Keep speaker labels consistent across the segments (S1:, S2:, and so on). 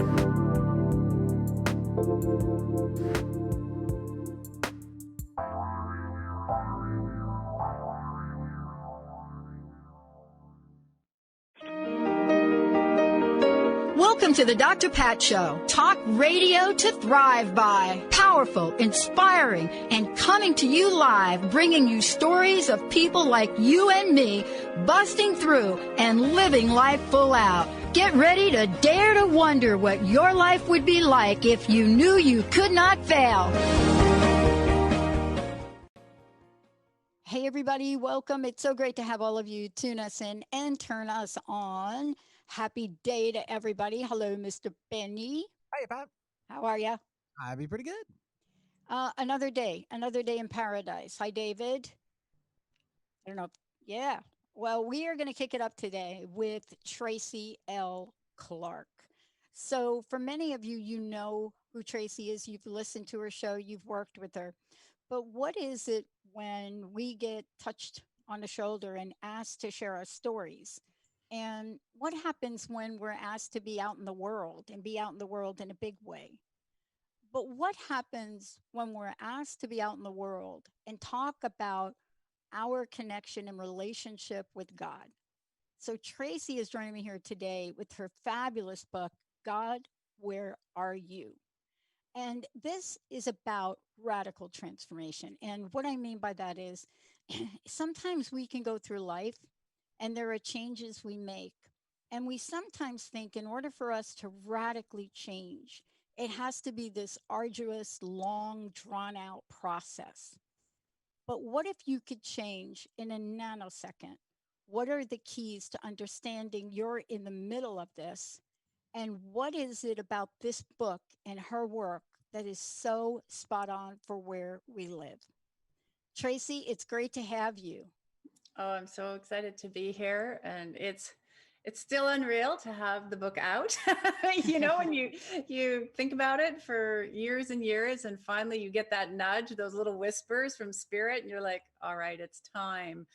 S1: Welcome to the Dr. Pat Show. Talk radio to thrive by. Powerful, inspiring, and coming to you live, bringing you stories of people like you and me, busting through and living life full out. Get ready to dare to wonder what your life would be like if you knew you could not fail. Hey, everybody. Welcome. It's so great to have all of you tune us in and turn us on. Happy day to everybody. Hello, Mr. Benny.
S2: Hey, Pat.
S1: How are you?
S2: I'd be pretty good.
S1: Another day in paradise. Hi, David. I don't know. Yeah. Well, we are going to kick it up today with Tracy L Clark. So for many of you, you know who Tracy is. You've listened to her show. You've worked with her. But what is it when we get touched on the shoulder and asked to share our stories? And what happens when we're asked to be out in the world and be out in the world in a big way? But what happens when we're asked to be out in the world and talk about our connection and relationship with God? So Tracy is joining me here today with her fabulous book, God, Where Are You? And this is about radical transformation. And what I mean by that is sometimes we can go through life and there are changes we make. And we sometimes think in order for us to radically change, it has to be this arduous, long, drawn out process. But what if you could change in a nanosecond? What are the keys to understanding you're in the middle of this? And what is it about this book and her work that is so spot on for where we live? Tracy, it's great to have you.
S3: Oh, I'm so excited to be here. And it's still unreal to have the book out. When you think about it for years and years, and finally you get that nudge, those little whispers from spirit, and you're like, all right, it's time.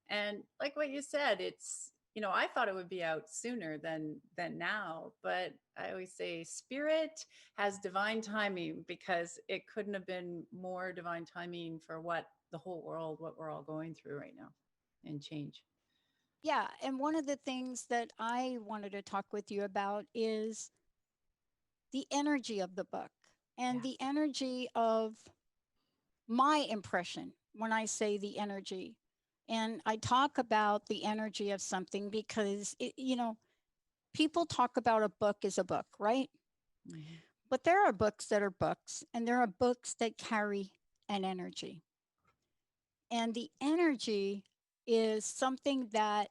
S3: And like what you said, I thought it would be out sooner than now, but I always say spirit has divine timing, because it couldn't have been more divine timing for what we're all going through right now, and change.
S1: Yeah. And one of the things that I wanted to talk with you about is the energy of the book and the energy of my impression when I say the energy. And I talk about the energy of something because, people talk about a book as a book, right? Mm-hmm. But there are books that are books, and there are books that carry an energy. And the energy is something that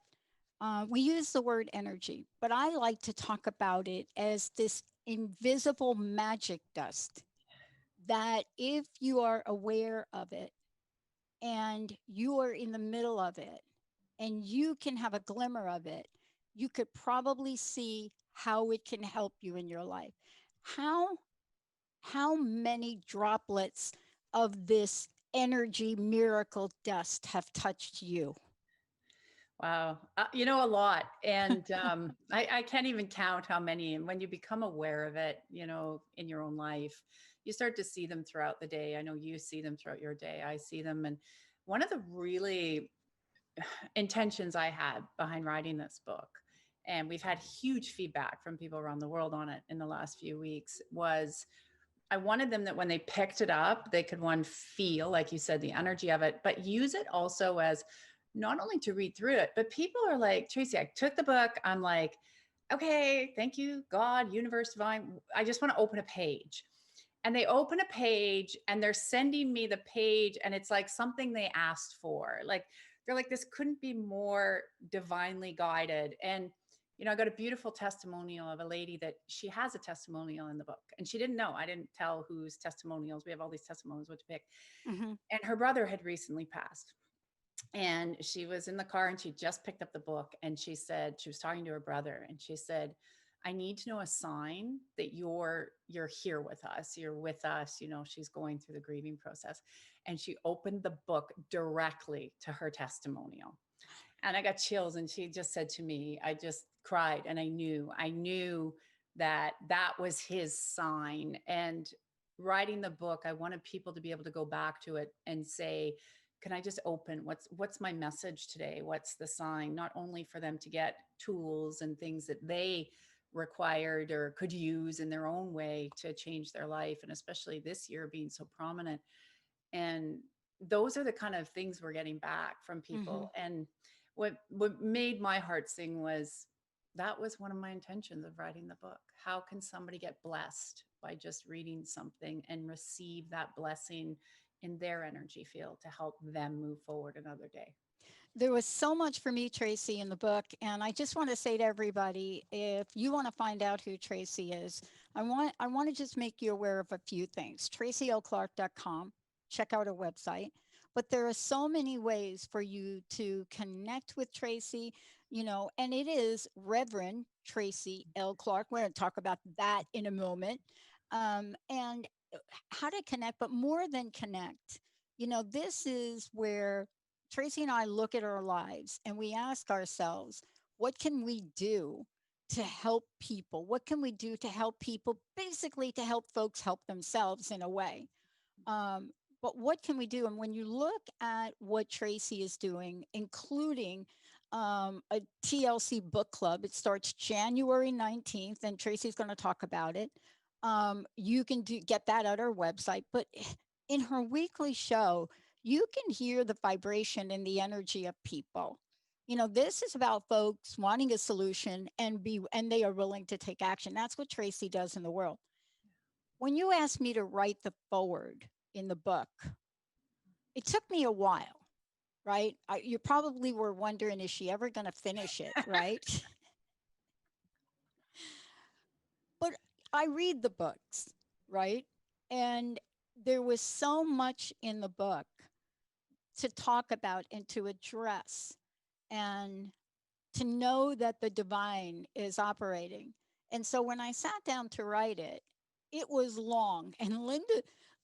S1: we use the word energy, but I like to talk about it as this invisible magic dust that if you are aware of it and you are in the middle of it and you can have a glimmer of it, you could probably see how it can help you in your life. How many droplets of this energy miracle dust have touched you?
S3: Wow. A lot. And I can't even count how many. And when you become aware of it, in your own life, you start to see them throughout the day. I know you see them throughout your day. I see them. And one of the really intentions I had behind writing this book, and we've had huge feedback from people around the world on it in the last few weeks, was I wanted them that when they picked it up, they could feel, like you said, the energy of it, but use it also as not only to read through it, but people are like, Tracy, I took the book. I'm like, okay, thank you, God, universe, divine. I just want to open a page. And they open a page and they're sending me the page, and it's like something they asked for. Like, they're like, this couldn't be more divinely guided. And I got a beautiful testimonial of a lady that she has a testimonial in the book, and she didn't know. I didn't tell whose testimonials. We have all these testimonials, what to pick. Mm-hmm. And her brother had recently passed. And she was in the car and she just picked up the book, and she said, she was talking to her brother, and she said, I need to know a sign that you're here with us. You're with us. She's going through the grieving process. And she opened the book directly to her testimonial. And I got chills. And she just said to me, I just cried. And I knew that that was his sign. And writing the book, I wanted people to be able to go back to it and say, can I just open what's my message today? What's the sign? Not only for them to get tools and things that they required or could use in their own way to change their life, and especially this year being so prominent. And those are the kind of things we're getting back from
S1: Hmm.
S3: people. And what made my heart sing was that was one of my intentions of writing the book. How can somebody get blessed by just reading something and receive that blessing in their energy field to help them move forward another day?
S1: There was so much for me, Tracy, in the book. And I just want to say to everybody, if you want to find out who Tracy is, I want to just make you aware of a few things. TracyLClark.com. Check out her website. But there are so many ways for you to connect with Tracy, and it is Reverend Tracy L. Clark. We're going to talk about that in a moment. And how to connect, but more than connect. This is where Tracy and I look at our lives and we ask ourselves, what can we do to help people? What can we do to help people? Basically, to help folks help themselves in a way. Um, but what can we do? And when you look at what Tracy is doing, including a TLC book club, it starts January 19th, and Tracy's going to talk about it. You can get that at our website. But in her weekly show, you can hear the vibration and the energy of people. This is about folks wanting a solution and they are willing to take action. That's what Tracy does in the world. When you asked me to write the forward in the book, it took me a while, right? You probably were wondering, is she ever going to finish it, right? But I read the books, right? And there was so much in the book to talk about and to address and to know that the divine is operating. And so when I sat down to write it, it was long. And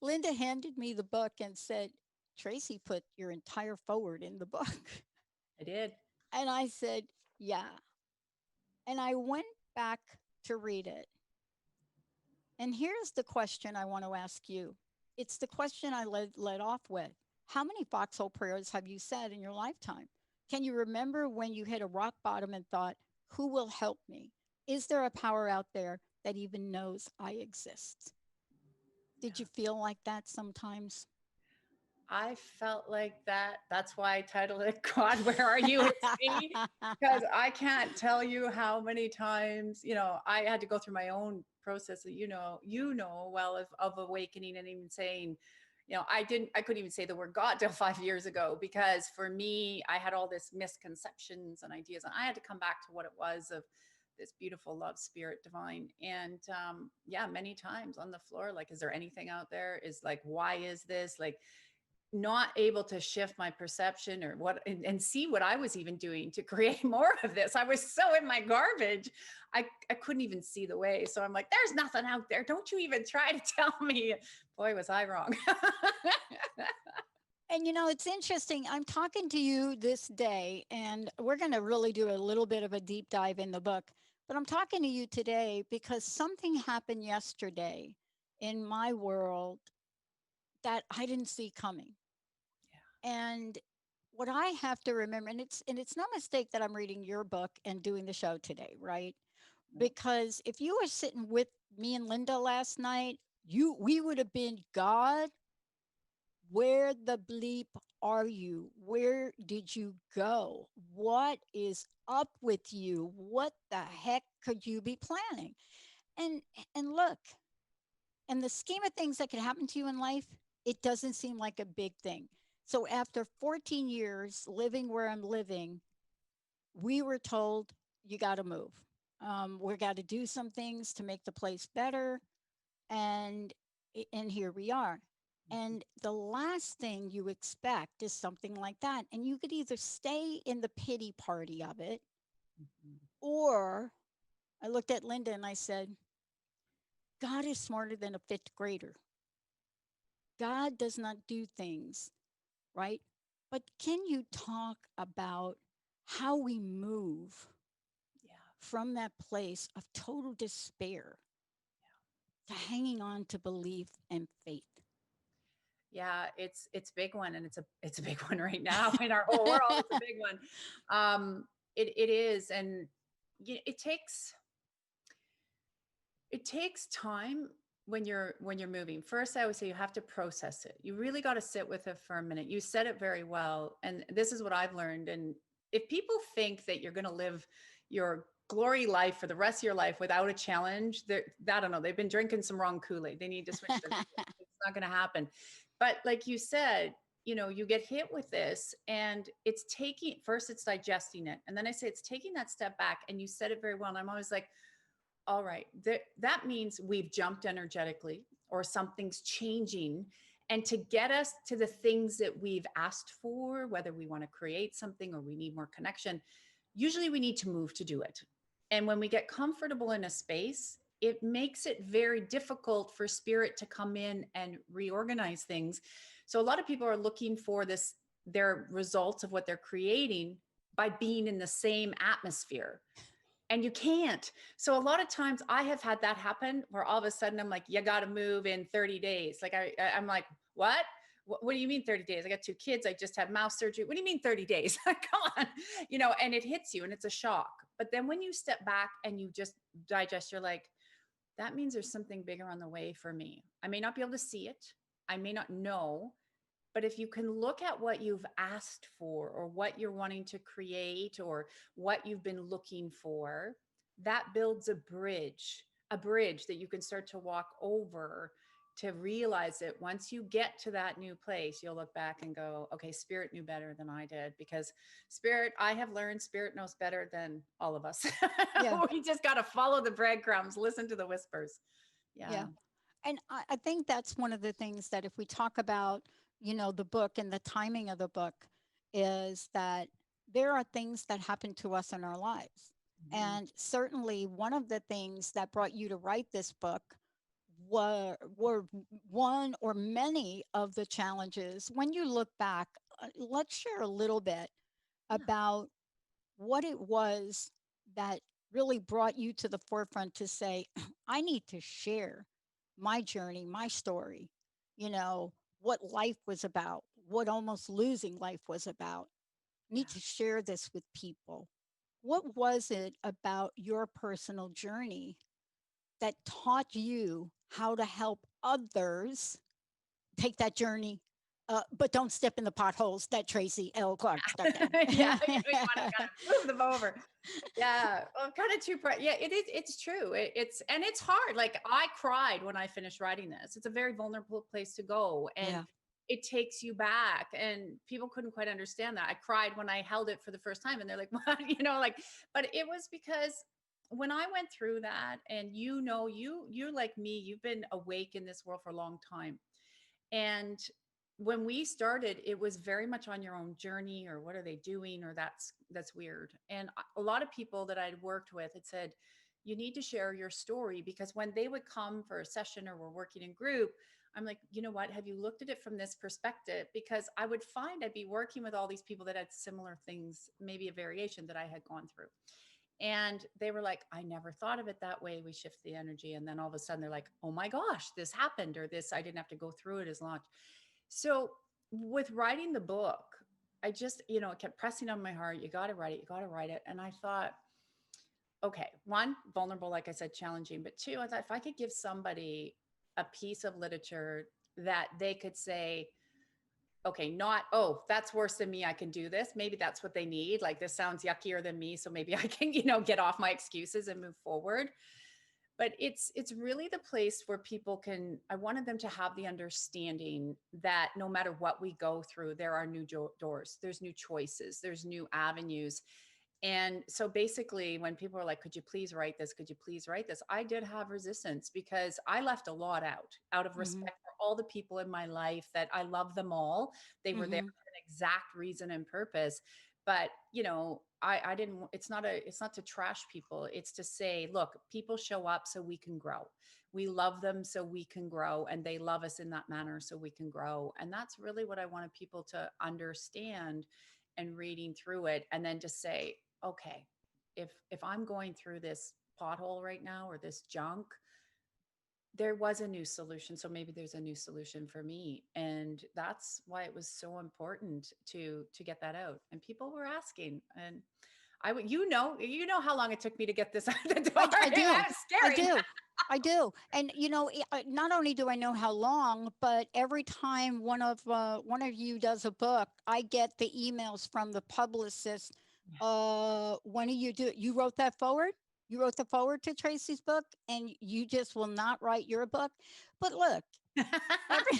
S1: Linda handed me the book and said, Tracy put your entire forward in the book.
S3: I did.
S1: And I said, yeah. And I went back to read it. And here's the question I want to ask you. It's the question I led off with. How many foxhole prayers have you said in your lifetime? Can you remember when you hit a rock bottom and thought, who will help me? Is there a power out there that even knows I exist? Did you feel like that sometimes?
S3: I felt like that. That's why I titled it God, Where Are You? It's me. Because I can't tell you how many times, I had to go through my own process that, well of awakening and even saying, I couldn't even say the word God till 5 years ago, because for me, I had all this misconceptions and ideas, and I had to come back to what it was of this beautiful love spirit divine. And yeah, many times on the floor, like, is there anything out there? Is like, why is this like, not able to shift my perception or what, and see what I was even doing to create more of this. I was so in my garbage. I couldn't even see the way. So I'm like, there's nothing out there. Don't you even try to tell me. Boy, was I wrong.
S1: And it's interesting. I'm talking to you this day, and we're going to really do a little bit of a deep dive in the book. But I'm talking to you today because something happened yesterday in my world that I didn't see coming. And what I have to remember, and it's no mistake that I'm reading your book and doing the show today, right?
S3: Yeah.
S1: Because if you were sitting with me and Linda last night, we would have been, God, where the bleep are you? Where did you go? What is up with you? What the heck could you be planning? And and look, in the scheme of things that could happen to you in life, it doesn't seem like a big thing. So after 14 years living where I'm living, we were told you got to move. We got to do some things to make the place better, and and here we are. And the last thing you expect is something like that, and you could either stay in the pity party of it,
S3: Mhm.
S1: or I looked at Linda and I said, God is smarter than a fifth grader. God does not do things, right? But can you talk about how we move? from that place of total despair to hanging on to belief and faith.
S3: Yeah, it's a big one, and it's a big one right now in our whole world. It's a big one. It is, and it takes time when you're moving. First, I would say you have to process it. You really got to sit with it for a minute. You said it very well, and this is what I've learned. And if people think that you're going to live your glory life for the rest of your life without a challenge, they're, I don't know, they've been drinking some wrong Kool-Aid. They need to switch their It's not going to happen. But like you said, you get hit with this, and it's taking, first it's digesting it, and then I say it's taking that step back. And you said it very well, and I'm always like, all right, that means we've jumped energetically, or something's changing. And to get us to the things that we've asked for, whether we want to create something or we need more connection, usually we need to move to do it. And when we get comfortable in a space, it makes it very difficult for spirit to come in and reorganize things. So a lot of people are looking for their results of what they're creating by being in the same atmosphere, and you can't. So a lot of times I have had that happen where all of a sudden I'm like, you got to move in 30 days. Like I'm like, what? What do you mean 30 days? I got two kids. I just had mouth surgery. What do you mean 30 days? Come on, and it hits you and it's a shock. But then when you step back and you just digest, you're like, that means there's something bigger on the way for me. I may not be able to see it. I may not know, but if you can look at what you've asked for, or what you're wanting to create, or what you've been looking for, that builds a bridge that you can start to walk over to realize it. Once you get to that new place, you'll look back and go, okay, spirit knew better than I did, because I have learned spirit knows better than all of us.
S1: Yeah.
S3: We just got to follow the breadcrumbs, listen to the whispers. Yeah.
S1: Yeah. And I think that's one of the things that if we talk about, the book and the timing of the book, is that there are things that happen to us in our lives.
S3: Mhm.
S1: And certainly one of the things that brought you to write this book were one or many of the challenges. When you look back, let's share a little bit
S3: Yeah.
S1: about what it was that really brought you to the forefront to say, I need to share my journey, my story, what life was about, what almost losing life was about. Need to share this with people. What was it about your personal journey that taught you how to help others take that journey, but don't step in the potholes that Tracy L. Clark stepped in?
S3: Yeah, you want to kind of move them over. Yeah, well, kind of too. Yeah, it is. It's true. It's hard. Like I cried when I finished writing this. It's a very vulnerable place to go, and
S1: Yeah.
S3: it takes you back. And people couldn't quite understand that. I cried when I held it for the first time, and they're like, "What?" Like. But it was because when I went through that, and you're like me. You've been awake in this world for a long time, and when we started, it was very much on your own journey, or what are they doing, or that's weird. And a lot of people that I'd worked with had said, you need to share your story, because when they would come for a session or we're working in group, I'm like, you know what? Have you looked at it from this perspective? Because I would find I'd be working with all these people that had similar things, maybe a variation that I had gone through. And they were like, I never thought of it that way. We shift the energy. And then all of a sudden they're like, oh my gosh, this happened, or this, I didn't have to go through it as long. So with writing the book, I just, it kept pressing on my heart. You got to write it. You got to write it. And I thought, okay, one, vulnerable, like I said, challenging. But two, I thought if I could give somebody a piece of literature that they could say, okay, not, oh, that's worse than me, I can do this. Maybe that's what they need. Like this sounds yuckier than me. So maybe I can, get off my excuses and move forward. But it's really the place where people can, I wanted them to have the understanding that no matter what we go through, there are new doors, there's new choices, there's new avenues. And so basically when people are like, could you please write this, could you please write this, I did have resistance, because I left a lot out of
S1: Hmm.
S3: respect for all the people in my life, that I love them all. They were there
S1: Hmm.
S3: for an exact reason and purpose. But I didn't, it's not to trash people. It's to say, look, people show up so we can grow. We love them so we can grow, and they love us in that manner so we can grow. And that's really what I wanted people to understand, and reading through it, and then just say, okay, if I'm going through this pothole right now or this junk, there was a new solution, so maybe there's a new solution for me. And that's why it was so important to get that out. And people were asking, and I would, you know how long it took me to get this out the door.
S1: I
S3: That
S1: do.
S3: was
S1: I
S3: scary.
S1: do. I do. And not only do I know how long, but every time one of you does a book, I get the emails from the publicist. When do you do it? You wrote that forward? You wrote the forward to Tracy's book and you just will not write your book. But look, every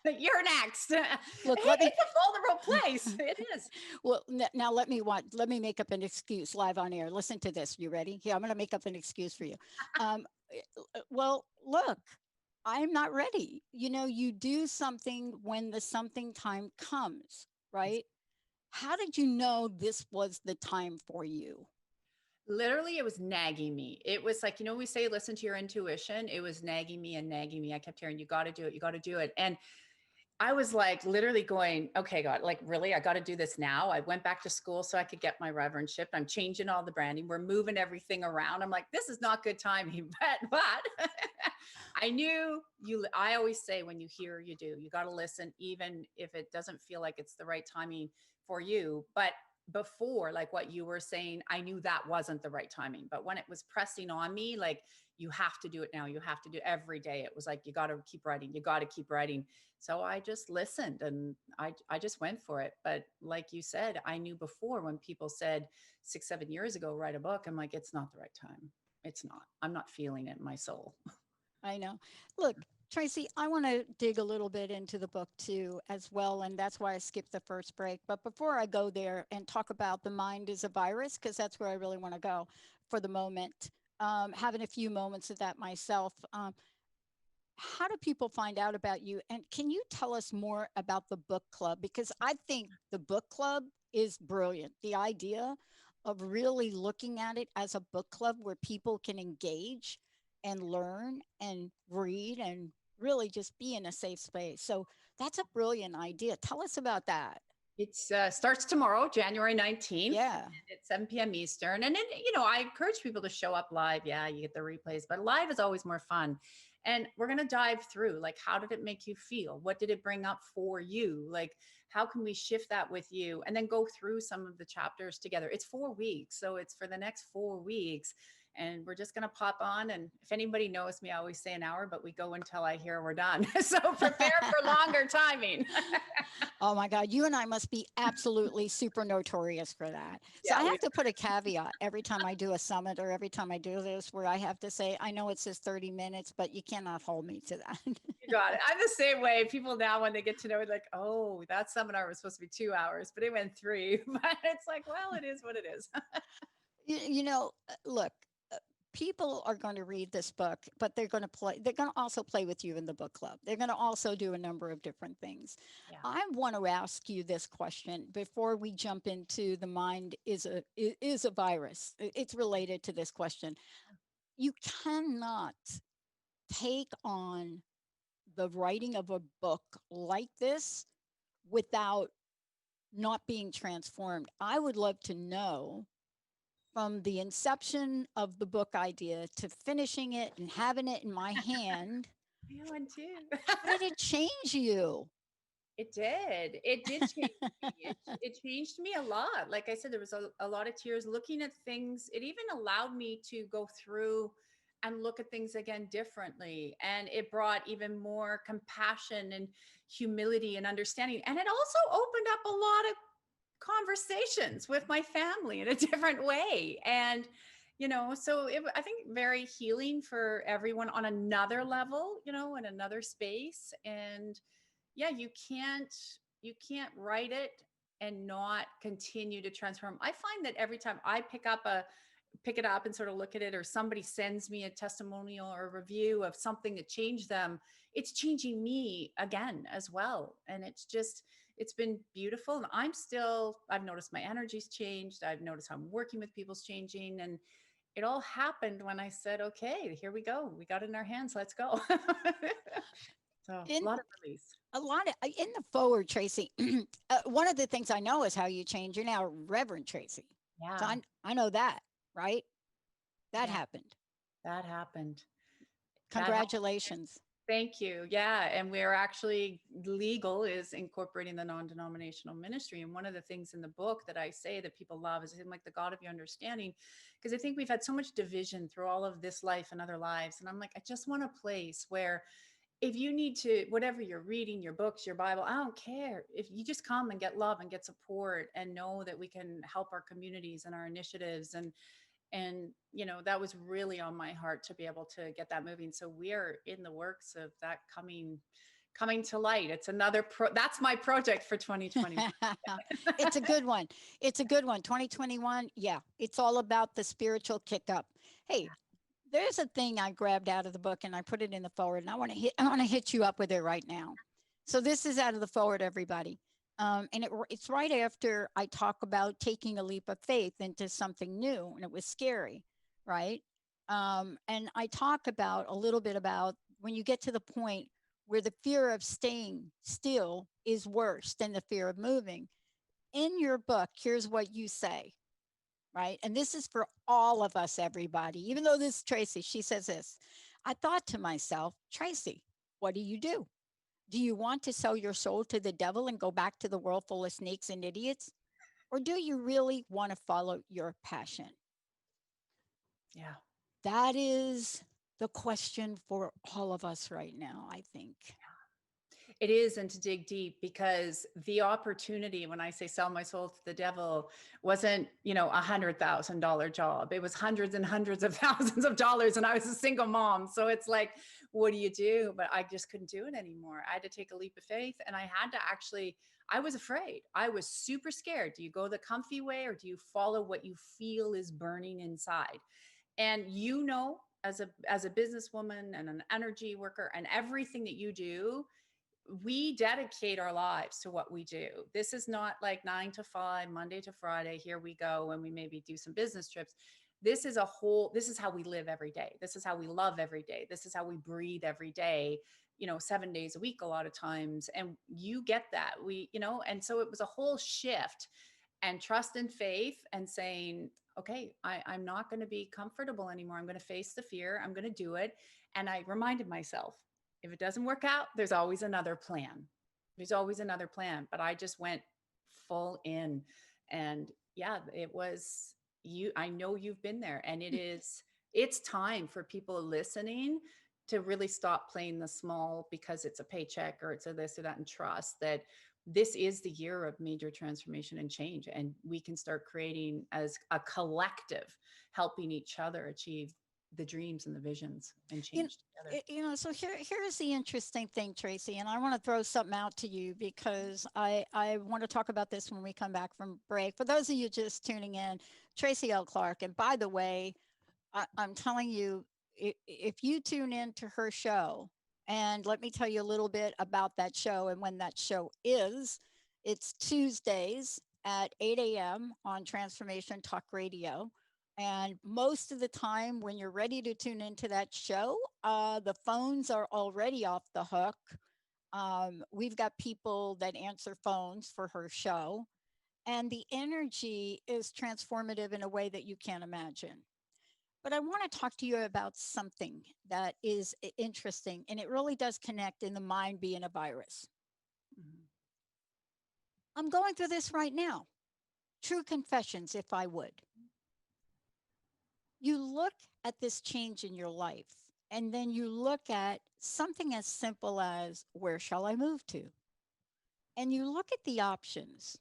S3: You're next. Hey,
S1: look, let me
S3: it's a vulnerable place. It is.
S1: well now let me make up an excuse live on air. Listen to this. You ready? Yeah, I'm going to make up an excuse for you. Um, well, look, I'm not ready. You do something when the something time comes, right? How did you know this was the time for you?
S3: Literally, it was nagging me. It was like, we say listen to your intuition. It was nagging me and nagging me. I kept hearing, you got to do it. You got to do it. And I was like literally going, okay, God, like really, I got to do this now. I went back to school so I could get my reverendship. I'm changing all the branding. We're moving everything around. I'm like, this is not good timing, but I knew I always say when you hear, you do. You got to listen, even if it doesn't feel like it's the right timing for you. But before, like what you were saying, I knew that wasn't the right timing. But when it was pressing on me, like, you have to do it now. You have to do every day. It was like, you got to keep writing. You got to keep writing. So I just listened and I just went for it. But like you said, I knew before when people said 6, 7 years ago, write a book. I'm like, it's not the right time. It's not. I'm not feeling it in my soul.
S1: I know. Look, Tracy, I want to dig a little bit into the book too, as well. And that's why I skipped the first break. But before I go there and talk about the mind is a virus, because that's where I really want to go for the moment, having a few moments of that myself. How do people find out about you? And can you tell us more about the book club? Because I think the book club is brilliant. The idea of really looking at it as a book club where people can engage and learn and read and really just be in a safe space. So that's a brilliant idea. Tell us about that.
S3: It's starts tomorrow, January 19th
S1: Yeah,
S3: at 7 p.m. Eastern. And then, I encourage people to show up live. Yeah, you get the replays, but live is always more fun. And we're going to dive through, like, how did it make you feel? What did it bring up for you? Like, how can we shift that with you? And then go through some of the chapters together. It's 4 weeks. So it's for the next 4 weeks. And we're just going to pop on. And if anybody knows me, I always say an hour, but we go until I hear we're done. So prepare for longer timing.
S1: oh my God, you and I must be absolutely super notorious for that. So I
S3: Yeah, we
S1: have to put a caveat every time I do a summit or every time I do this where I have to say, I know it says 30 minutes, but you cannot hold me to that.
S3: You got it. I'm the same way. People now, when they get to know it, like, oh, that seminar was supposed to be 2 hours, but it went three. But it's like, well, it is what it is.
S1: Look, people are going to read this book, but they're going to also play with you in the book club. They're going to also do a number of different things.
S3: Yeah.
S1: I want to ask you this question before we jump into the mind is a virus. It's related to this question. You cannot take on the writing of a book like this without not being transformed. I would love to know from the inception of the book idea to finishing it and having it in my hand,
S3: I went too.
S1: how did it change you?
S3: It did. It did change me. It changed me a lot. Like I said, there was a lot of tears looking at things. It even allowed me to go through and look at things again differently. And it brought even more compassion and humility and understanding. And it also opened up a lot of conversations with my family in a different way. And, so I think very healing for everyone on another level, in another space. And yeah, you can't write it and not continue to transform. I find that every time I pick it up and sort of look at it, or somebody sends me a testimonial or a review of something that changed them, it's changing me again as well. And it's been beautiful. And I've noticed my energy's changed. I've noticed how I'm working with people's changing. And it all happened when I said, okay, here we go. We got it in our hands. Let's go. So a
S1: In
S3: lot of release.
S1: a lot of in the forward, Tracy, one of the things I know is how you change. You're now Reverend Tracy. So
S3: Yeah.
S1: I know that. right? That
S3: Yeah,
S1: happened.
S3: that happened. That happened.
S1: Congratulations.
S3: Thank you. Yeah. And we're actually legal is incorporating the non denominational ministry. And one of the things in the book that I say that people love is I'm like the God of your understanding. Because I think we've had so much division through all of this life and other lives. And I'm like, I just want a place where if you need to, whatever you're reading, your books, your Bible, I don't care. If you just come and get love and get support and know that we can help our communities and our initiatives and that was really on my heart to be able to get that moving. So we are in the works of that coming to light. It's another that's my project for 2020.
S1: It's a good one. It's a good one. 2021. Yeah. It's all about the spiritual kick up. Hey, there's a thing I grabbed out of the book and I put it in the forward and I want to hit you up with it right now. So this is out of the forward, everybody. It's right after I talk about taking a leap of faith into something new, and it was scary, right? And I talk about a little bit about when you get to the point where the fear of staying still is worse than the fear of moving. In your book, here's what you say, right? And this is for all of us, everybody. Even though this is Tracy, she says this. I thought to myself, Tracy, what do you do? Do you want to sell your soul to the devil and go back to the world full of snakes and idiots? Or do you really want to follow your passion?
S3: Yeah.
S1: That is the question for all of us right now, I think.
S3: It is, and to dig deep, because the opportunity, when I say sell my soul to the devil, wasn't, $100,000 job. It was hundreds and hundreds of thousands of dollars. And I was a single mom. So it's like, what do you do? But I just couldn't do it anymore. I had to take a leap of faith. And I had to actually, I was afraid. I was super scared. Do you go the comfy way or do you follow what you feel is burning inside? And as a businesswoman and an energy worker and everything that you do, we dedicate our lives to what we do. This is not like 9 to 5, Monday to Friday. Here we go. And we maybe do some business trips. This is how we live every day. This is how we love every day. This is how we breathe every day, 7 days a week, a lot of times. And you get that. And so it was a whole shift and trust and faith and saying, okay, I'm not going to be comfortable anymore. I'm going to face the fear. I'm going to do it. And I reminded myself, if it doesn't work out, there's always another plan. There's always another plan. But I just went full in. And yeah, it was I know you've been there. And it's time for people listening to really stop playing the small because it's a paycheck or it's a this or that, and trust that this is the year of major transformation and change. And we can start creating as a collective, helping each other achieve the dreams and the visions and
S1: You,
S3: change together.
S1: so here's the interesting thing, Tracy, and I want to throw something out to you because I want to talk about this when we come back from break. For those of you just tuning in, Tracy L Clark, and by the way, I'm telling you, if you tune in to her show, and let me tell you a little bit about that show and when that show is, it's Tuesdays at 8 a.m. on Transformation Talk Radio. And most of the time, when you're ready to tune into that show, the phones are already off the hook. We've got people that answer phones for her show, and the energy is transformative in a way that you can't imagine. But I want to talk to you about something that is interesting, and it really does connect in the mind being a virus.
S3: Mhm.
S1: I'm going through this right now. True confessions, if I would. You look at this change in your life, and then you look at something as simple as where shall I move to? And you look at the options,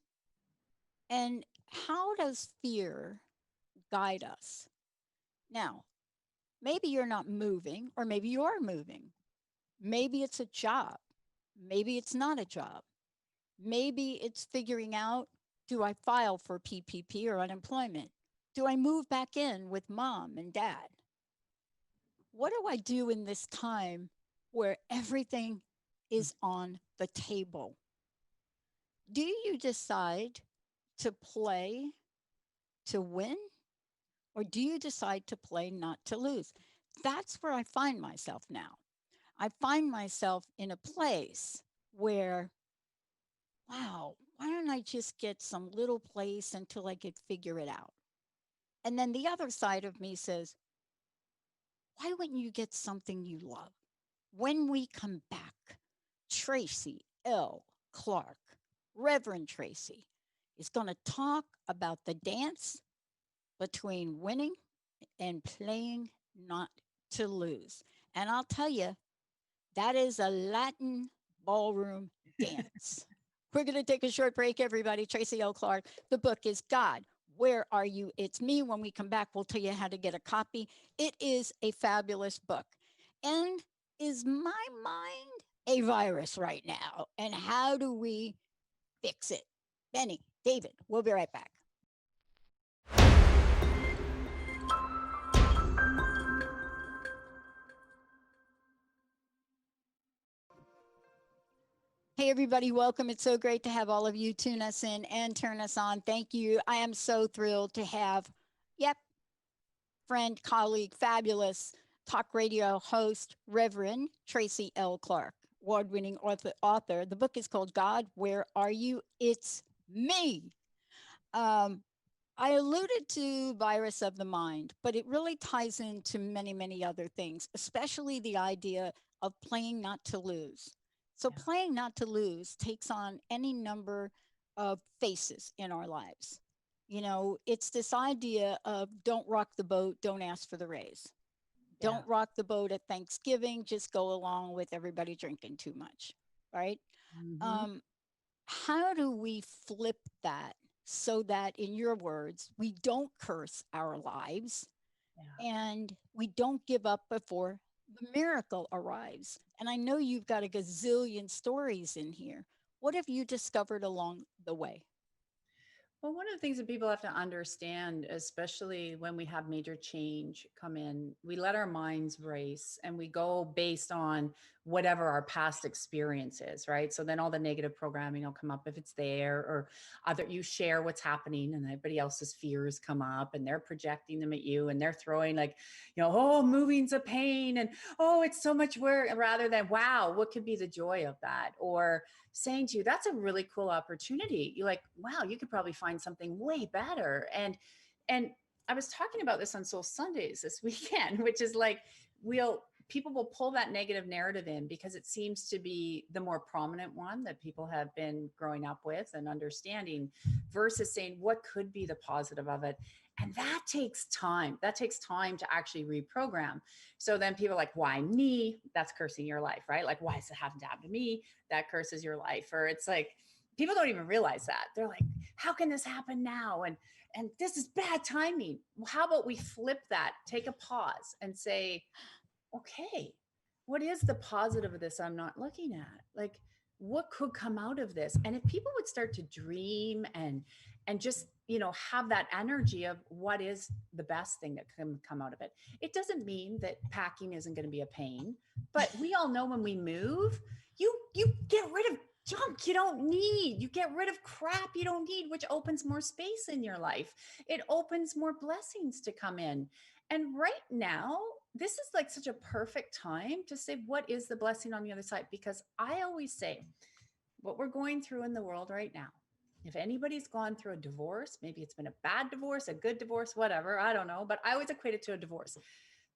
S1: and how does fear guide us? Now, maybe you're not moving, or maybe you are moving. Maybe it's a job. Maybe it's not a job. Maybe it's figuring out, do I file for PPP or unemployment? Do I move back in with mom and dad? What do I do in this time where everything is on the table? Do you decide to play to win, or do you decide to play not to lose? That's where I find myself now. I find myself in a place where, wow, why don't I just get some little place until I could figure it out? And then the other side of me says, why wouldn't you get something you love? When we come back, Tracy L. Clark, Reverend Tracy, is going to talk about the dance between winning and playing not to lose. And I'll tell you, that is a Latin ballroom dance. We're going to take a short break, everybody. Tracy L. Clark. The book is God. Where are you? It's me. When we come back, we'll tell you how to get a copy. It is a fabulous book. And is my mind a virus right now? And how do we fix it? Benny, David, we'll be right back. Hey, everybody, welcome. It's so great to have all of you tune us in and turn us on. Thank you. I am so thrilled to have, yep, friend, colleague, fabulous talk radio host, Reverend Tracy L. Clark, award winning author. The book is called God, Where Are You? It's Me. Um, I alluded to virus of the mind, but it really ties into many, many other things, especially the idea of playing not to lose. So,
S3: Yeah.
S1: playing not to lose takes on any number of faces in our lives. You know, it's this idea of don't rock the boat, don't ask for the raise.
S3: Yeah.
S1: Don't rock the boat at Thanksgiving, just go along with everybody drinking too much, right?
S3: Hmm.
S1: Um, how do we flip that so that, in your words, we don't curse our lives
S3: Yeah.
S1: and we don't give up before the miracle arrives? And I know you've got a gazillion stories in here. What have you discovered along the way?
S3: Well, one of the things that people have to understand, especially when we have major change come in, we let our minds race and we go based on whatever our past experience is, right? So then all the negative programming will come up if it's there, or other you share what's happening and everybody else's fears come up and they're projecting them at you and they're throwing like, oh, moving's a pain and oh, it's so much work, rather than wow, what could be the joy of that? Or saying to you, that's a really cool opportunity. You're like, wow, you could probably find something way better. And I was talking about this on Soul Sundays this weekend, which is like people will pull that negative narrative in because it seems to be the more prominent one that people have been growing up with and understanding, versus saying what could be the positive of it. And that takes time. That takes time to actually reprogram. So then people are like, why me? That's cursing your life, right? Like, why does it happen to happen to me? That curses your life. Or it's like people don't even realize that. They're like, how can this happen now? And this is bad timing. Well, how about we flip that, take a pause and say, okay, what is the positive of this I'm not looking at? Like, what could come out of this? And if people would start to dream and just have that energy of what is the best thing that can come out of it. It doesn't mean that packing isn't going to be a pain, but we all know when we move, you get rid of junk you don't need. You get rid of crap you don't need, which opens more space in your life. It opens more blessings to come in. And right now, this is like such a perfect time to say, what is the blessing on the other side? Because I always say, what we're going through in the world right now, if anybody's gone through a divorce, maybe it's been a bad divorce, a good divorce, whatever, I don't know, but I always equate it to a divorce.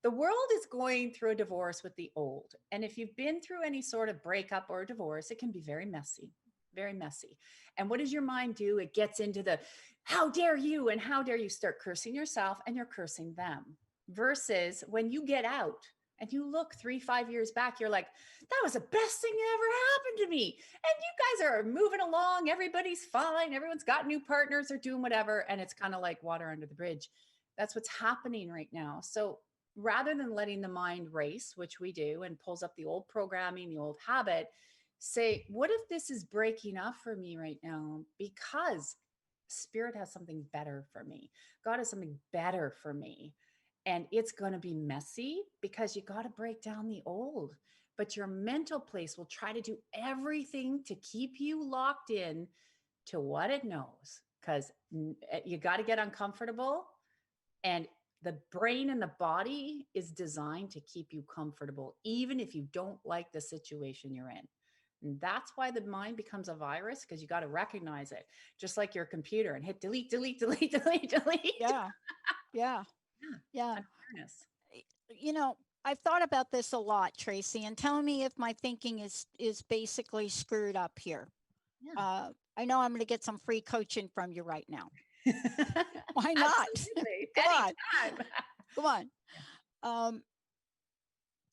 S3: The world is going through a divorce with the old. And if you've been through any sort of breakup or divorce, it can be very messy, very messy. And what does your mind do? It gets into the how dare you and how dare you start cursing yourself and you're cursing them. Versus when you get out and you look 3, 5 years back, you're like, that was the best thing that ever happened to me. And you guys are moving along. Everybody's fine. Everyone's got new partners or doing whatever. And it's kind of like water under the bridge. That's what's happening right now. So rather than letting the mind race, which we do, and pulls up the old programming, the old habit, say, what if this is breaking up for me right now? Because Spirit has something better for me. God has something better for me. And it's going to be messy because you got to break down the old. But your mental place will try to do everything to keep you locked in to what it knows, because you got to get uncomfortable. And the brain and the body is designed to keep you comfortable, even if you don't like the situation you're in. And that's why the mind becomes a virus, because you got to recognize it, just like your computer, and hit delete, delete, delete, delete, delete.
S1: Yeah. Yeah.
S3: Yeah.
S1: Yeah.
S3: An awareness.
S1: Y- You know, I've thought about this a lot, Tracy, and tell me if my thinking is basically screwed up here. I know I'm going to get some free coaching from you right now.
S3: Yeah.
S1: Why not?
S3: Absolutely.
S1: Come on.
S3: Anytime.
S1: Come on. Um,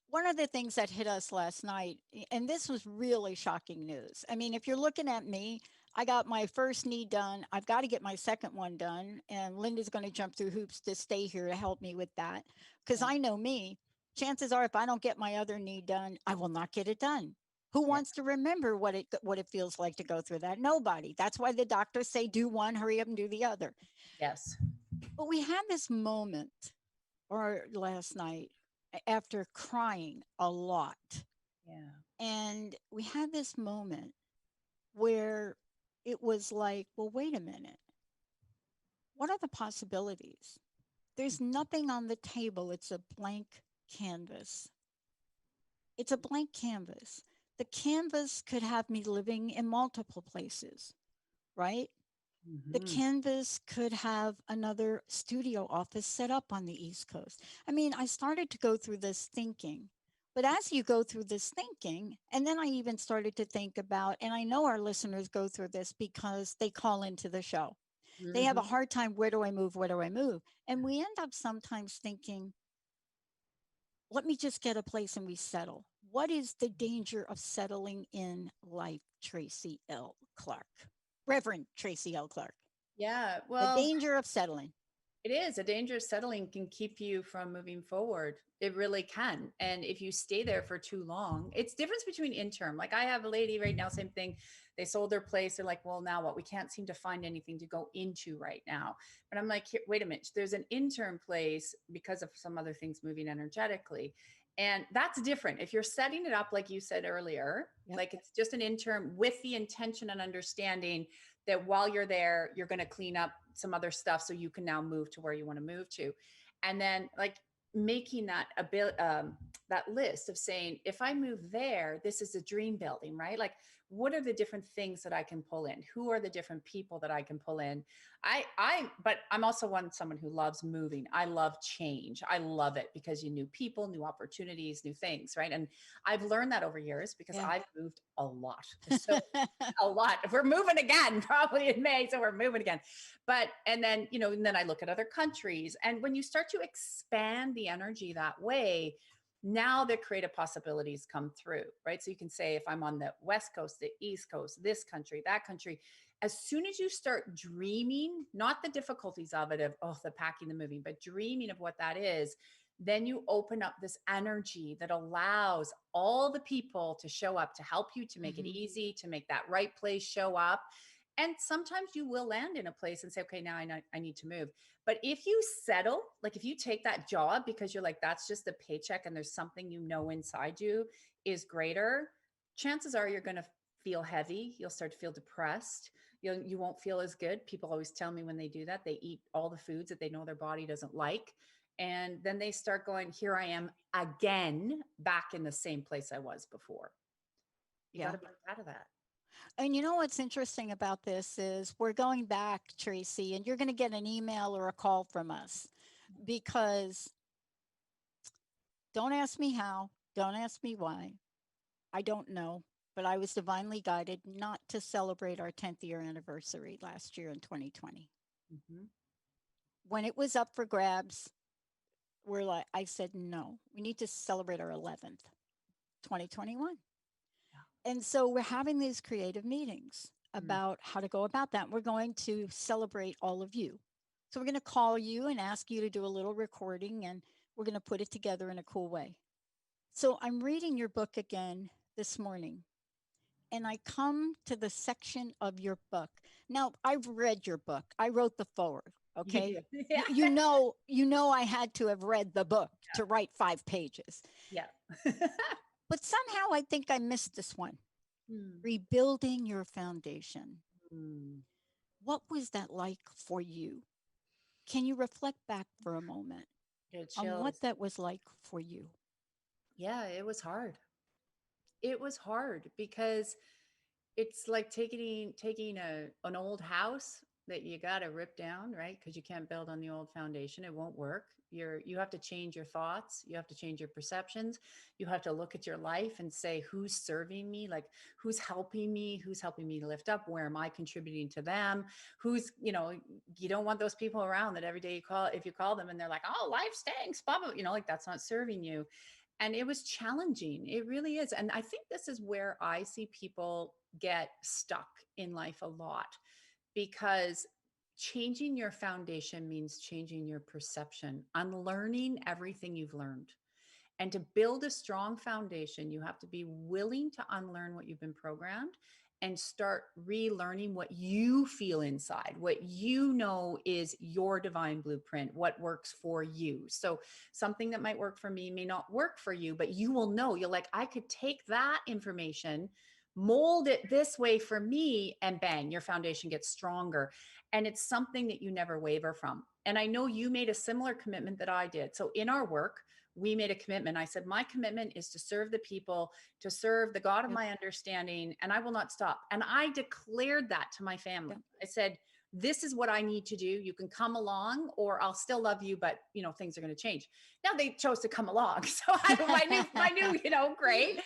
S1: One of the things that hit us last night, and this was really shocking news. I mean, if you're looking at me, I got my first knee done. I've got to get my second one done. And Linda's going to jump through hoops to stay here to help me with that. Because
S3: Yeah.
S1: I know me, chances are if I don't get my other knee done, I will not get it done. Who
S3: Yeah.
S1: wants to remember what it feels like to go through that? Nobody. That's why the doctors say do one, hurry up and do the other.
S3: Yes.
S1: But we had this moment or last night after crying a lot.
S3: Yeah.
S1: And we had this moment where it was like, well, wait a minute. What are the possibilities? There's nothing on the table. It's a blank canvas. It's a blank canvas. The canvas could have me living in multiple places, right? The
S3: Hmm.
S1: canvas could have another studio office set up on the East Coast. I mean, I started to go through this thinking. But as you go through this thinking, and then I even started to think about, and I know our listeners go through this because they call into the show. They have a
S3: Hmm.
S1: hard time, where do I move? Where do I move? And we end up sometimes thinking, let me just get a place and we settle. What is the danger of settling in life, Tracy L. Clark? Reverend Tracy L. Clark.
S3: Yeah.
S1: The
S3: Well,
S1: danger of settling.
S3: it is a dangerous settling can keep you from moving forward. It really can. And if you stay there for too long, it's difference between interim. Like I have a lady right now, same thing. They sold their place. They're like, well, now what? We can't seem to find anything to go into right now. But I'm like, wait a minute. There's an interim place because of some other things moving energetically. And that's different. If you're setting it up, like you said earlier,
S1: Yep.
S3: like it's just an interim with the intention and understanding that while you're there, you're going to clean up some other stuff so you can now move to where you want to move to. And then like making that a bit that list of saying, if I move there, this is a dream building, right? Like what are the different things that I can pull in? Who are the different people that I can pull in? But I'm also someone who loves moving. I love change. I love it because you new people, new opportunities, new things, right? And I've learned that over years because
S1: Yeah.
S3: I've moved a lot. So a lot. We're moving again, probably in May. So we're moving again. But, and then, and then I look at other countries. And when you start to expand the energy that way, now the creative possibilities come through, right? So you can say, if I'm on the West Coast, the East Coast, this country, that country, as soon as you start dreaming, not the difficulties of it, of, oh, the packing, the moving, but dreaming of what that is, then you open up this energy that allows all the people to show up to help you, to make it
S1: Mhm.
S3: easy, to make that right place show up. And sometimes you will land in a place and say, okay, now I know I need to move. But if you settle, like if you take that job because you're like, that's just a paycheck and there's something inside you is greater, chances are you're going to feel heavy. You'll start to feel depressed. You won't feel as good. People always tell me when they do that, they eat all the foods that they know their body doesn't like. And then they start going, here I am again, back in the same place I was before. You got
S1: Yeah.
S3: to break out of that.
S1: And you know what's interesting about this is we're going back, Tracy, and you're going to get an email or a call from us because don't ask me how, don't ask me why. I don't know, but I was divinely guided not to celebrate our 10th year anniversary last year in 2020.
S3: Mm-hmm.
S1: When it was up for grabs, I said, no, we need to celebrate our 11th, 2021. And so we're having these creative meetings
S3: Yeah.
S1: about how to go about that. We're going to celebrate all of you. So we're going to call you and ask you to do a little recording and we're going to put it together in a cool way. So I'm reading your book again this morning and I come to the section of your book. Now, I've read your book. I wrote the forward,
S3: You
S1: okay?
S3: do. Yeah.
S1: You know I had to have read the book to write 5 pages.
S3: Yeah.
S1: But somehow I think I missed this one.
S3: Hmm.
S1: Rebuilding your foundation.
S3: Hmm.
S1: What was that like for you? Can you reflect back for a moment
S3: Good
S1: on what
S3: chills.
S1: that was like for you?
S3: Yeah, it was hard. It was hard because it's like taking an old house that you got to rip down, right? Because you can't build on the old foundation. It won't work. You have to change your thoughts. You have to change your perceptions. You have to look at your life and say, who's serving me? Like, who's helping me? Who's helping me to lift up? Where am I contributing to them? Who's, you don't want those people around that every day you call, if you call them and they're like, oh, life stinks, blah, blah, like that's not serving you. And it was challenging. It really is. And I think this is where I see people get stuck in life a lot, because changing your foundation means changing your perception, unlearning everything you've learned. And to build a strong foundation, you have to be willing to unlearn what you've been programmed and start relearning what you feel inside, what you know is your divine blueprint, what works for you. So something that might work for me may not work for you, but you will know. You're like, I could take that information, mold it this way for me, and bang, your foundation gets stronger. And it's something that you never waver from. And I know you made a similar commitment that I did. So in our work, we made a commitment. I said, my commitment is to serve the people, to serve the God of
S1: Yep.
S3: my understanding, and I will not stop. And I declared that to my family.
S1: Yep.
S3: I said, this is what I need to do. You can come along, or I'll still love you, but things are going to change. Now they chose to come along. So I knew, great.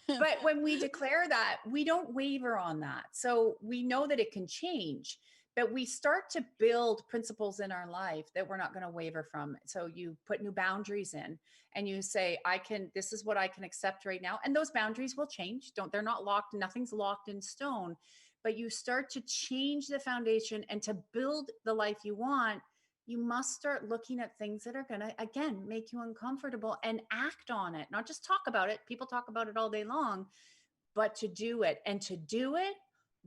S3: But when we declare that, we don't waver on that. So we know that it can change, but we start to build principles in our life that we're not going to waver from. So you put new boundaries in and you say, this is what I can accept right now. And those boundaries will change. They're not locked. Nothing's locked in stone, but you start to change the foundation, and to build the life you want, you must start looking at things that are going to, again, make you uncomfortable, and act on it, not just talk about it. People talk about it all day long, but to do it. And to do it,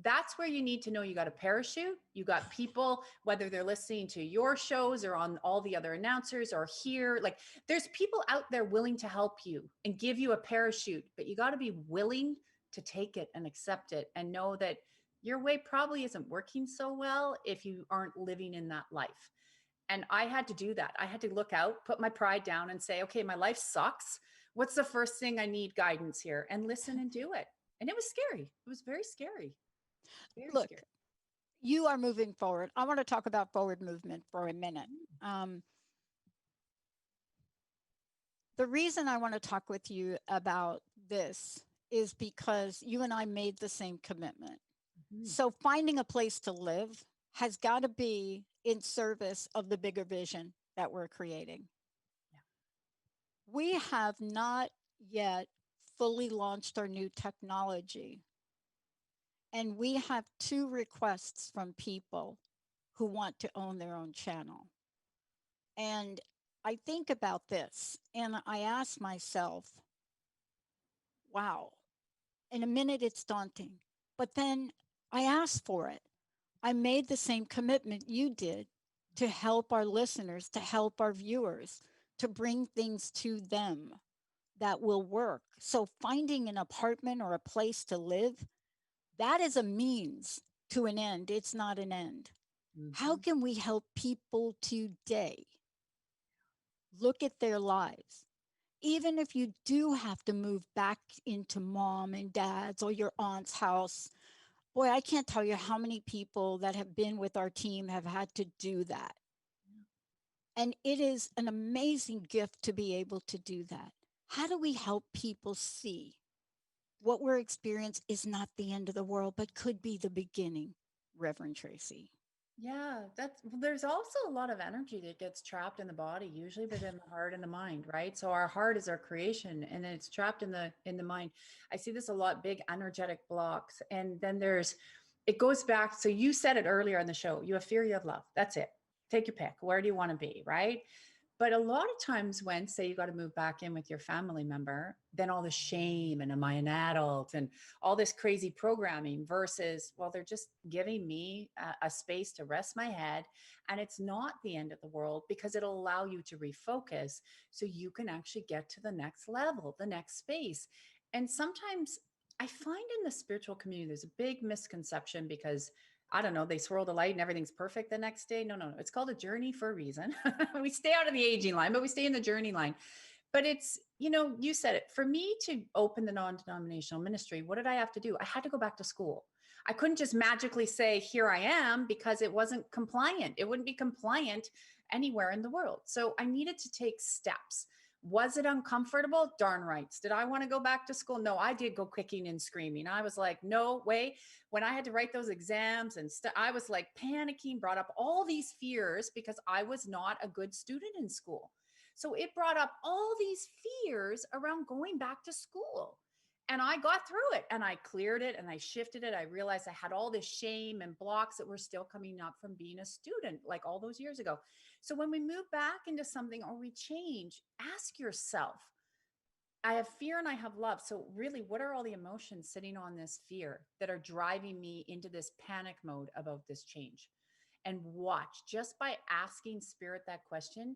S3: that's where you need to know you got a parachute. You got people, whether they're listening to your shows or on all the other announcers or here, like there's people out there willing to help you and give you a parachute, but you got to be willing to take it and accept it and know that your way probably isn't working so well if you aren't living in that life. And I had to do that. I had to look out, put my pride down and say, okay, my life sucks. What's the first thing I need guidance here? And listen and do it. And it was scary. It was very scary. Very
S1: Look,
S3: scary.
S1: you are moving forward. I want to talk about forward movement for a minute. Um, the reason I want to talk with you about this is because you and I made the same commitment.
S3: Mhm.
S1: So finding a place to live has got to be in service of the bigger vision that we're creating.
S3: Yeah.
S1: We have not yet fully launched our new technology. And we have two requests from people who want to own their own channel. And I think about this and I ask myself, wow, in a minute it's daunting. But then I asked for it. I made the same commitment you did to help our listeners, to help our viewers, to bring things to them that will work. So finding an apartment or a place to live, that is a means to an end. It's not an end. How
S3: Mhm.
S1: can we help people today look at their lives? Even if you do have to move back into mom and dad's or your aunt's house, boy, I can't tell you how many people that have been with our team have had to do that. And it is an amazing gift to be able to do that. How do we help people see what we're experiencing is not the end of the world, but could be the beginning, Reverend Tracy?
S3: Yeah, there's also a lot of energy that gets trapped in the body, usually within the heart and the mind, right? So our heart is our creation, and then it's trapped in the mind. I see this a lot, big energetic blocks. And then it goes back. So you said it earlier in the show, you have fear, you have love. That's it. Take your pick. Where do you want to be, right? But a lot of times when, say, you got to move back in with your family member, then all the shame and am I an adult and all this crazy programming versus, well, they're just giving me a space to rest my head. And it's not the end of the world because it'll allow you to refocus so you can actually get to the next level, the next space. And sometimes I find in the spiritual community, there's a big misconception because I don't know, they swirl the light and everything's perfect the next day. No, no, no. It's called a journey for a reason. We stay out of the aging line, but we stay in the journey line. But it's, you said it. For me to open the non-denominational ministry, what did I have to do? I had to go back to school. I couldn't just magically say, here I am, because it wasn't compliant. It wouldn't be compliant anywhere in the world. So I needed to take steps. Was it uncomfortable? Darn rights. Did I want to go back to school? No, I did go kicking and screaming. I was like, no way. When I had to write those exams and I was like panicking, brought up all these fears because I was not a good student in school. So it brought up all these fears around going back to school. And I got through it and I cleared it and I shifted it. I realized I had all this shame and blocks that were still coming up from being a student, like all those years ago. So when we move back into something or we change, ask yourself, I have fear and I have love. So really, what are all the emotions sitting on this fear that are driving me into this panic mode about this change? And watch, just by asking spirit that question,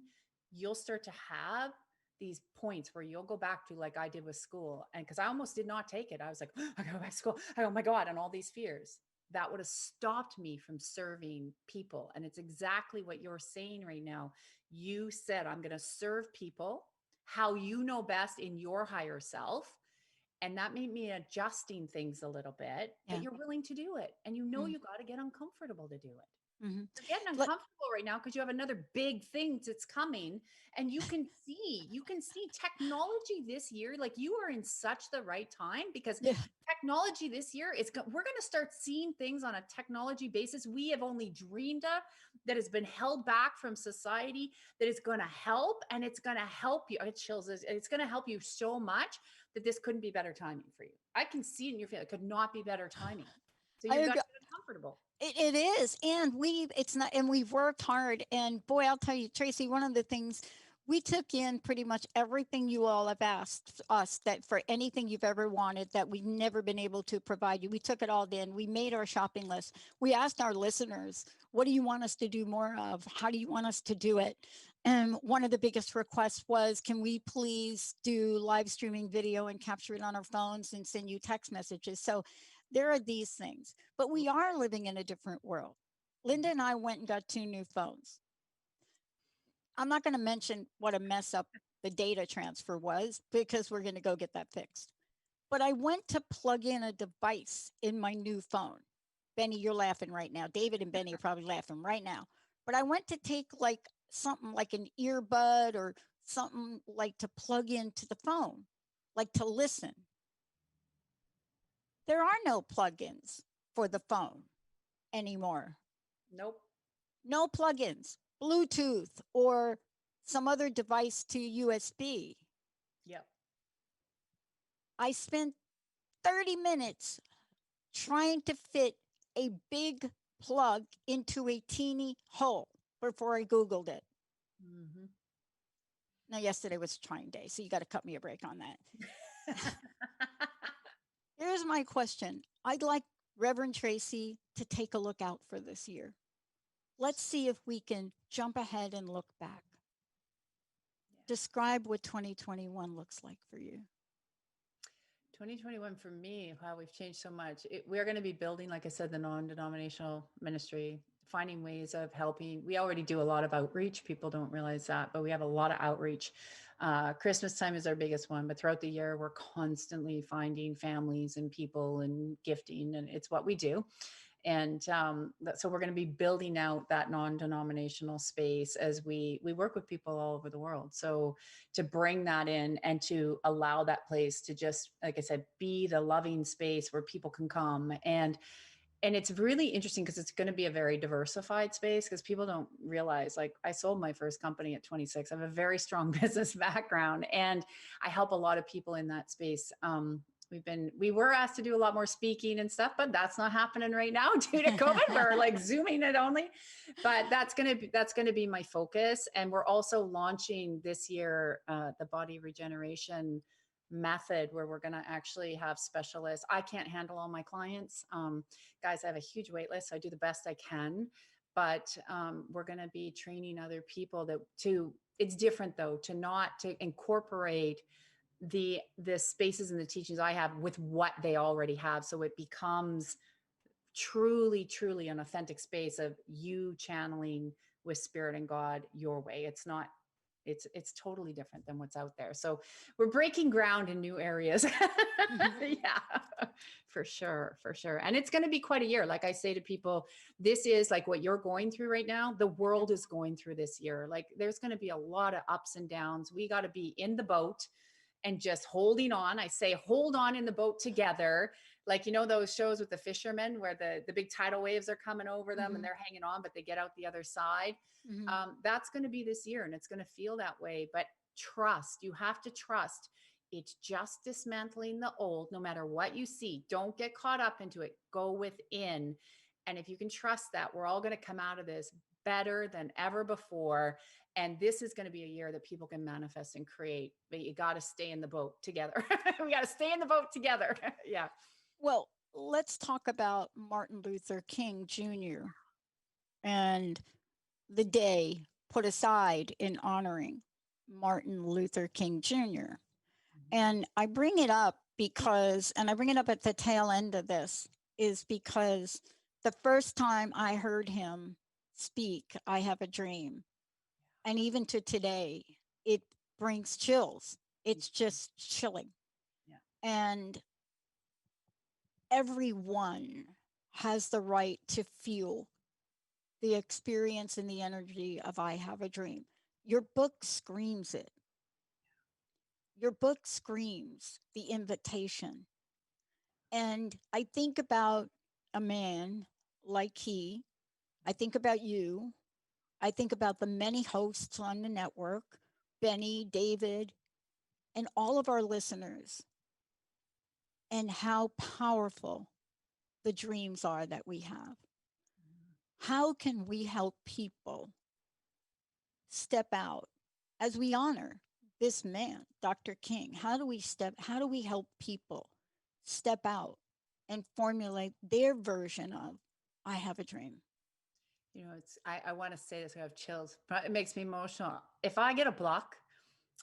S3: you'll start to have these points where you'll go back to, like I did with school. And because I almost did not take it, I was like, oh, I gotta go back to school. Oh my God. And all these fears that would have stopped me from serving people. And it's exactly what you're saying right now. You said, I'm going to serve people how you know best in your higher self. And that made me adjusting things a little bit,
S1: Yeah.
S3: that you're willing to do it. And you know,
S1: Mm-hmm.
S3: you got to get uncomfortable to do it.
S1: Mm-hmm.
S3: You're getting
S1: Let,
S3: uncomfortable right now because you have another big thing that's coming, and you can see technology this year. Like, you are in such the right time, because
S1: yeah.
S3: technology this year we're going to start seeing things on a technology basis we have only dreamed of, that has been held back from society, that is going to help, and it's going to help you. It chills us. It's going to help you so much that this couldn't be better timing for you. I can see it in your face. It could not be better timing. So
S1: I
S3: you've got
S1: agree.
S3: to get uncomfortable.
S1: It is, and it's not, and we've worked hard. And boy, I'll tell you, Tracy, one of the things we took in pretty much everything you all have asked us, that for anything you've ever wanted that we've never been able to provide you. We took it all in. We made our shopping list. We asked our listeners, what do you want us to do more of? How do you want us to do it? And one of the biggest requests was, can we please do live streaming video and capture it on our phones and send you text messages? So there are these things, but we are living in a different world. Linda and I went and got 2 new phones. I'm not going to mention what a mess up the data transfer was, because we're going to go get that fixed. But I went to plug in a device in my new phone. Benny, you're laughing right now. David and Benny are probably laughing right now. But I went to take like something like an earbud or something like to plug into the phone, like to listen. There are no plugins for the phone anymore.
S3: Nope.
S1: No plugins, Bluetooth or some other device to USB.
S3: Yep.
S1: I spent 30 minutes trying to fit a big plug into a teeny hole before I Googled it.
S3: Mm-hmm.
S1: Now, yesterday was trying day, so you got to cut me a break on that. Here's my question. I'd like Reverend Tracy to take a look out for this year. Let's see if we can jump ahead and look back. Describe what 2021 looks like for you.
S3: 2021 for me, wow, we've changed so much. We're going to be building, like I said, the non-denominational ministry, finding ways of helping. We already do a lot of outreach. People don't realize that, but we have a lot of outreach. Christmas time is our biggest one, but throughout the year, we're constantly finding families and people and gifting, and it's what we do. And so we're going to be building out that non-denominational space as we work with people all over the world. So to bring that in and to allow that place to just, like I said, be the loving space where people can come. And it's really interesting because it's going to be a very diversified space, because people don't realize, like, I sold my first company at 26. I have a very strong business background, and I help a lot of people in that space. We were asked to do a lot more speaking and stuff, but that's not happening right now due to COVID. We're like Zooming it only, but that's going to be my focus. And we're also launching this year, the body regeneration method, where we're going to actually have specialists. I can't handle all my clients. Guys, I have a huge wait list. So I do the best I can, but we're going to be training other people it's different though, to incorporate the spaces and the teachings I have with what they already have. So it becomes truly an authentic space of you channeling with spirit and God your way. It's not It's totally different than what's out there. So we're breaking ground in new areas.
S1: Mhm.
S3: Yeah, for sure, for sure. And it's going to be quite a year. Like I say to people, this is like what you're going through right now. The world is going through this year. Like there's going to be a lot of ups and downs. We got to be in the boat and just holding on. I say, hold on in the boat together. Like, you know, those shows with the fishermen where the big tidal waves are coming over them and
S1: Mhm.
S3: they're hanging on, but they get out the other side.
S1: Mhm.
S3: That's going to be this year and it's going to feel that way. But trust, you have to trust. It's just dismantling the old, no matter what you see. Don't get caught up into it. Go within. And if you can trust that, we're all going to come out of this better than ever before. And this is going to be a year that people can manifest and create, but you got to stay in the boat together. We got to stay in the boat together. Yeah.
S1: Well, let's talk about Martin Luther King Jr. and the day put aside in honoring Martin Luther King Jr. And I bring it up because, and I bring it up at the tail end of this, is because the first time I heard him speak, I have a dream. And even to today, it brings chills. It's just chilling.
S3: Yeah.
S1: And everyone has the right to feel the experience and the energy of I have a dream. Your book screams it. Your book screams the invitation. And I think about a man like he. I think about you. I think about the many hosts on the network, Benny, David, and all of our listeners, and how powerful the dreams are that we have. How can we help people step out as we honor this man, Dr. King? How do we help people step out and formulate their version of I have a dream?
S3: You know, I want to say this, I have chills, but it makes me emotional. If I get a block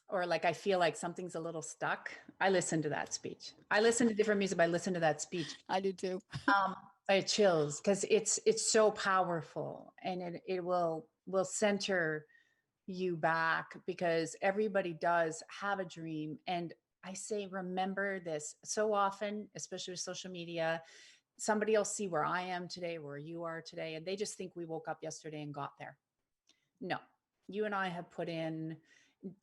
S3: or like I feel like something's a little stuck, I listen to that speech. I listen to different music, but I listen to that speech.
S1: I do too.
S3: Um, I have chills because it's so powerful and it will center you back because everybody does have a dream. And I say, remember this so often, especially with social media. Somebody will see where I am today, where you are today, and they just think we woke up yesterday and got there. No, you and I have put in,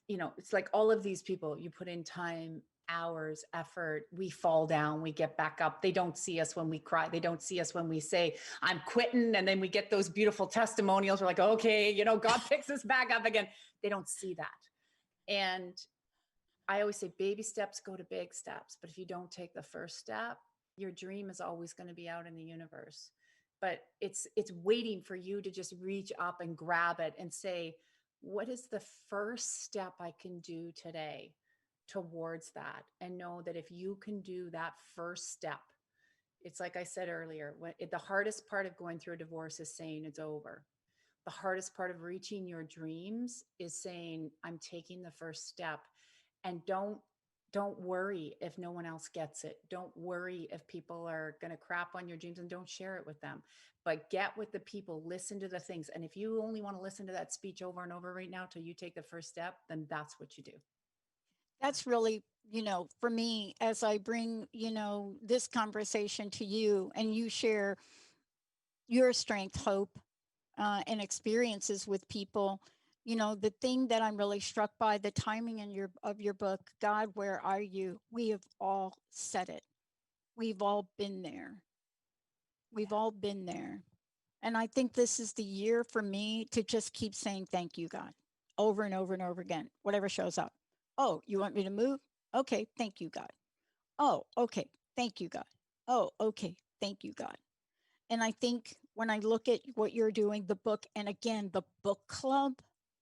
S3: it's like all of these people, you put in time, hours, effort, we fall down, we get back up. They don't see us when we cry. They don't see us when we say, I'm quitting. And then we get those beautiful testimonials. We're like, okay, God picks us back up again. They don't see that. And I always say baby steps go to big steps. But if you don't take the first step, your dream is always going to be out in the universe. But it's waiting for you to just reach up and grab it and say, what is the first step I can do today towards that? And know that if you can do that first step, it's like I said earlier, the hardest part of going through a divorce is saying it's over. The hardest part of reaching your dreams is saying, I'm taking the first step. And don't worry if no one else gets it. Don't worry if people are going to crap on your dreams, and don't share it with them. But get with the people, listen to the things. And if you only want to listen to that speech over and over right now till you take the first step, then that's what you do.
S1: That's really, for me, as I bring, this conversation to you and you share your strength, hope, and experiences with people. The thing that I'm really struck by, the timing of your book, God, where are you? We have all said it. We've all been there. We've all been there. And I think this is the year for me to just keep saying thank you, God, over and over and over again, whatever shows up. Oh, you want me to move? Okay, thank you, God. Oh, okay, thank you, God. Oh, okay, thank you, God. And I think when I look at what you're doing, the book, and again, the book club,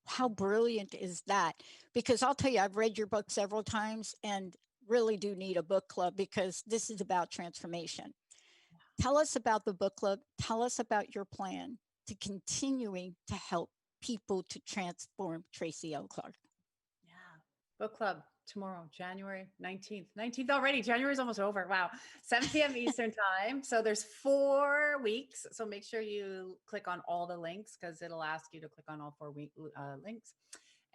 S1: how brilliant is that? Because I'll tell you, I've read your book several times and really do need a book club because this is about transformation. Tell us about the book club. Tell us about your plan to continuing to help people to transform Tracy L Clark.
S3: Yeah. Book club tomorrow, January 19th. 19th already. January is almost over. Wow. 7 p.m. Eastern time. So there's 4 weeks. So make sure you click on all the links because it'll ask you to click on all 4 links.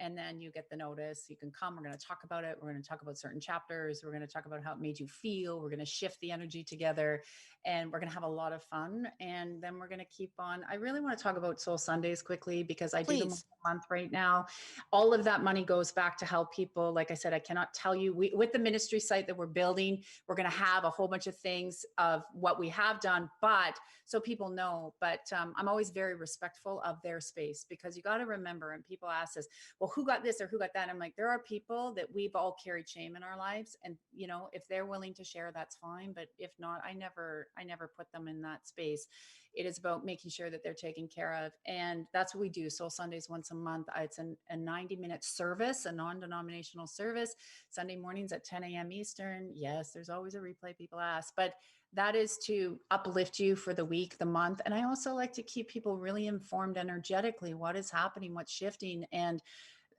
S3: And then you get the notice. You can come. We're going to talk about it. We're going to talk about certain chapters. We're going to talk about how it made you feel. We're going to shift the energy together, and we're going to have a lot of fun. And then we're going to keep on. I really want to talk about Soul Sundays quickly because I do them
S1: Please.
S3: once a month right now. All of that money goes back to help people. Like I said, I cannot tell you, with the ministry site that we're building, we're going to have a whole bunch of things of what we have done, but so people know. But I'm always very respectful of their space, because you got to remember, and people ask us, well, who got this or who got that? I'm like, there are people that we've all carried shame in our lives. And, you know, if they're willing to share, that's fine. But if not, I never put them in that space. It is about making sure that they're taken care of. And that's what we do. Soul Sundays once a month. It's a 90-minute service, a non-denominational service, Sunday mornings at 10 a.m. Eastern. Yes, there's always a replay, people ask, but that is to uplift you for the week, the month. And I also like to keep people really informed energetically, what is happening, what's shifting. And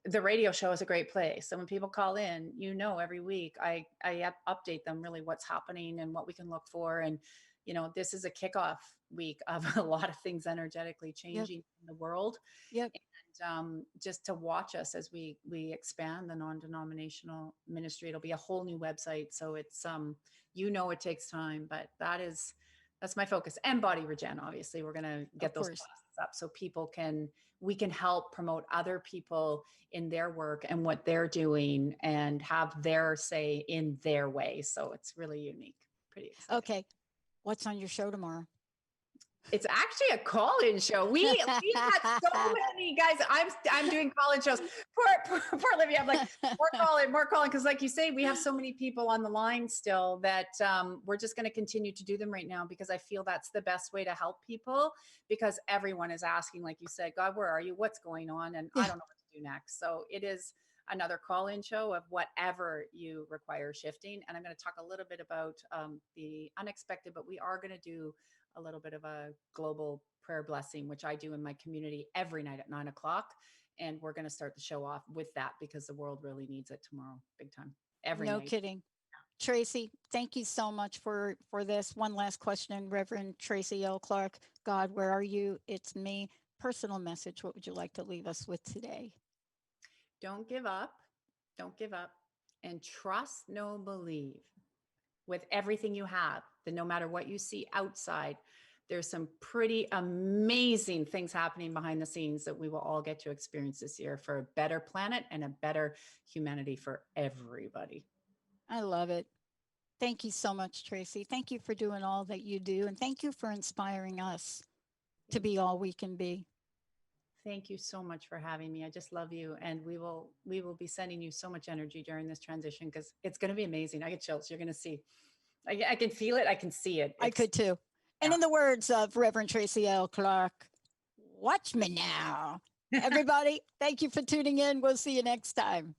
S3: the radio show is a great place. So when people call in, you know, every week I update them really what's happening and what we can look for. And, you know, this is a kickoff week of a lot of things energetically
S1: Yep.
S3: changing in the world.
S1: Yep.
S3: And just to watch us as we expand the non-denominational ministry. It'll be a whole new website. So it's, you know, it takes time, but that's my focus. And body regen, obviously. We're going to get
S1: Of
S3: those
S1: course.
S3: classes up so we can help promote other people in their work and what they're doing and have their say in their way. So it's really unique. Pretty exciting.
S1: Okay. What's on your show tomorrow?
S3: It's actually a call-in show. We had so many guys. I'm doing call-in shows. Poor Olivia. I'm like, more call-in. Because like you say, we have so many people on the line still that we're just going to continue to do them right now, because I feel that's the best way to help people, because everyone is asking, like you said, God, where are you? What's going on? And I don't know what to do next. So it is another call-in show of whatever you require shifting. And I'm going to talk a little bit about the unexpected, but we are going to do a little bit of a global prayer blessing, which I do in my community every night at 9:00. And we're going to start the show off with that, because the world really needs it tomorrow, big time, every
S1: No
S3: night.
S1: kidding. Tracy, thank you so much for this. One last question, Reverend Tracy L Clark. God, where are you? It's me. Personal message. What would you like to leave us with today?
S3: Don't give up. Don't give up. And trust, know, believe with everything you have, that no matter what you see outside, there's some pretty amazing things happening behind the scenes that we will all get to experience this year, for a better planet and a better humanity for everybody.
S1: I love it. Thank you so much, Tracy. Thank you for doing all that you do. And thank you for inspiring us to be all we can be.
S3: Thank you so much for having me. I just love you. And we will be sending you so much energy during this transition, because it's going to be amazing. I get chills. You're going to see. I can feel it. I can see it.
S1: I could too. And in the words of Reverend Tracy L Clark, watch me now. Everybody, thank you for tuning in. We'll see you next time.